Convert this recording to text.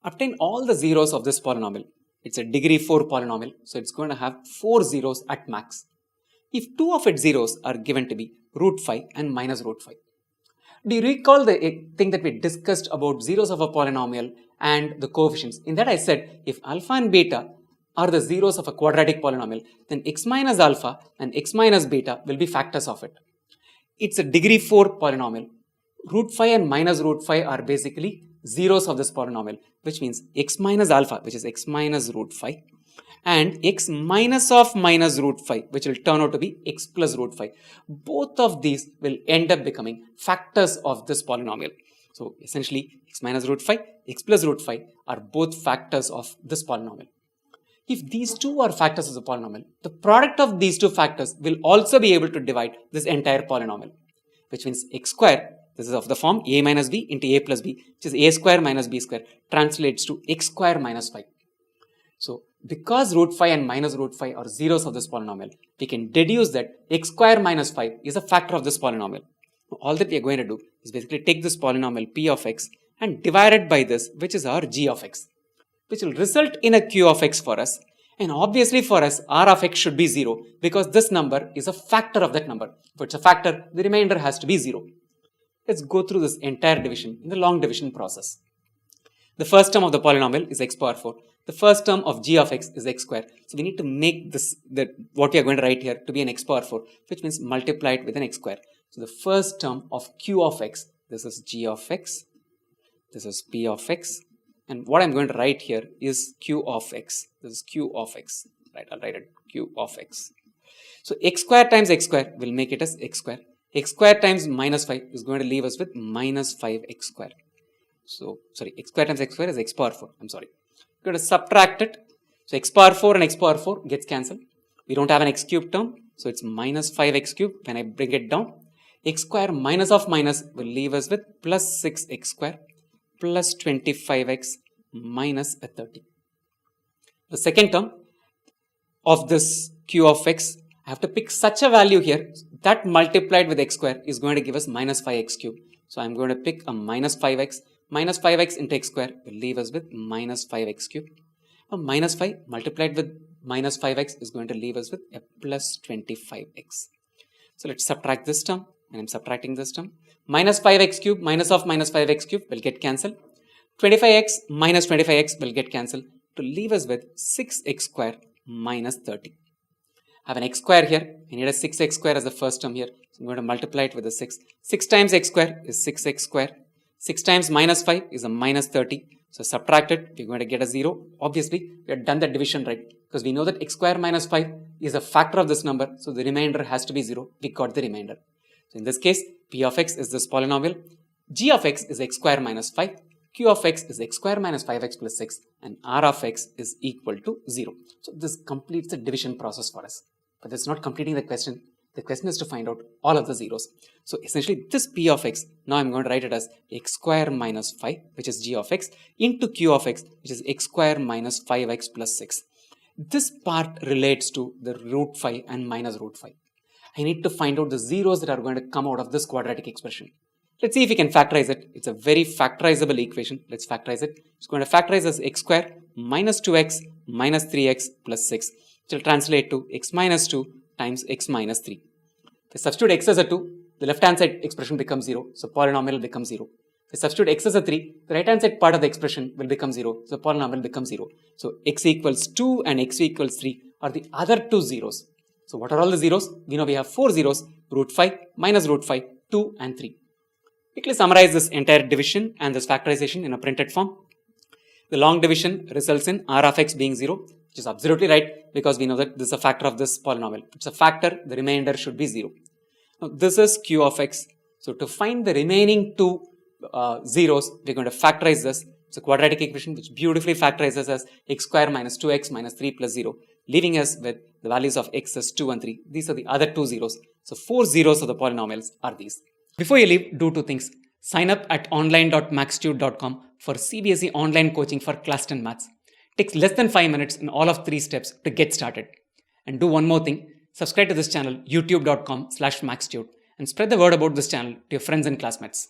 Obtain all the zeros of this polynomial. It's a degree 4 polynomial, so it's going to have 4 zeros at max. If 2 of its zeros are given to be root 5 and minus root 5. Do you recall the thing that we discussed about zeros of a polynomial and the coefficients? In that I said if alpha and beta are the zeros of a quadratic polynomial, then x minus alpha and x minus beta will be factors of it. It's a degree 4 polynomial. Root 5 and minus root 5 are basically zeros of this polynomial, which means x minus alpha, which is x minus root 5, and x minus of minus root 5, which will turn out to be x plus root 5. Both of these will end up becoming factors of this polynomial. So essentially x minus root 5, x plus root 5 are both factors of this polynomial. If these two are factors of the polynomial, the product of these two factors will also be able to divide this entire polynomial, which means x square, this is of the form a minus b into a plus b, which is a square minus b square, translates to x square minus 5. So because root 5 and minus root 5 are zeros of this polynomial, we can deduce that x square minus 5 is a factor of this polynomial. All that we are going to do is basically take this polynomial p of x and divide it by this, which is our g of x, which will result in a q of x for us. And obviously for us, r of x should be 0 because this number is a factor of that number. If it's a factor, the remainder has to be 0. Let's go through this entire division in the long division process. The first term of the polynomial is x power 4. The first term of g of x is x square. So we need to make this, what we are going to write here, to be an x power 4, which means multiply it with an x square. So the first term of q of x, this is g of x, this is p of x, and what I'm going to write here is q of x. This is q of x. Right, I'll write it q of x. So x square times x square will make it as x square. X square times minus 5 is going to leave us with minus 5x square. So, sorry, x square times x square is x power 4. I'm sorry. We're going to subtract it. So, x power 4 and x power 4 gets cancelled. We don't have an x cube term. So, it's minus 5x cube when I bring it down. X square minus of minus will leave us with plus 6x square plus 25x minus a 30. The second term of this q of x, I have to pick such a value here that multiplied with x square is going to give us minus 5x cube. So I'm going to pick a minus 5x. Minus 5x into x square will leave us with minus 5x cube. A minus 5 multiplied with minus 5x is going to leave us with a plus 25x. So let's subtract this term, and I'm subtracting this term. Minus 5x cube minus of minus 5x cube will get cancelled. 25x minus 25x will get cancelled to leave us with 6x square minus 30. I have an x square here. I need a 6x square as the first term here. So I'm going to multiply it with a 6. 6 times x square is 6x square. 6 times minus 5 is a minus 30. So subtract it. We're going to get a 0. Obviously, we have done the division right because we know that x square minus 5 is a factor of this number. So the remainder has to be 0. We got the remainder. So in this case, p of x is this polynomial. G of x is x square minus 5. Q of x is x square minus 5x plus 6. And r of x is equal to 0. So this completes the division process for us. But that's not completing the question. The question is to find out all of the zeros. So essentially this p of x, now I'm going to write it as x square minus 5, which is g of x, into q of x, which is x square minus 5x plus 6. This part relates to the root 5 and minus root 5. I need to find out the zeros that are going to come out of this quadratic expression. Let's see if we can factorize it. It's a very factorizable equation. Let's factorize it. It's going to factorize as x square minus 2x minus 3x plus 6. Which will translate to x minus 2 times x minus 3. If I substitute x as a 2, the left hand side expression becomes 0, so polynomial becomes 0. If I substitute x as a 3, the right hand side part of the expression will become 0, so polynomial becomes 0. So x equals 2 and x equals 3 are the other two zeros. So what are all the zeros? We know we have 4 zeros, root 5, minus root 5, 2 and 3. Quickly summarize this entire division and this factorization in a printed form. The long division results in r of x being 0. Which is absolutely right because we know that this is a factor of this polynomial. It's a factor, the remainder should be 0. Now this is q of x. So to find the remaining two zeros, we're going to factorize this. It's a quadratic equation which beautifully factorizes as x square minus 2x minus 3 plus 0, leaving us with the values of x as 2 and 3. These are the other two zeros. So 4 zeros of the polynomials are these. Before you leave, do two things. Sign up at online.maxtute.com for CBSE online coaching for class 10 maths. Takes less than 5 minutes in all of 3 steps to get started. And do one more thing, subscribe to this channel youtube.com/maxtute and spread the word about this channel to your friends and classmates.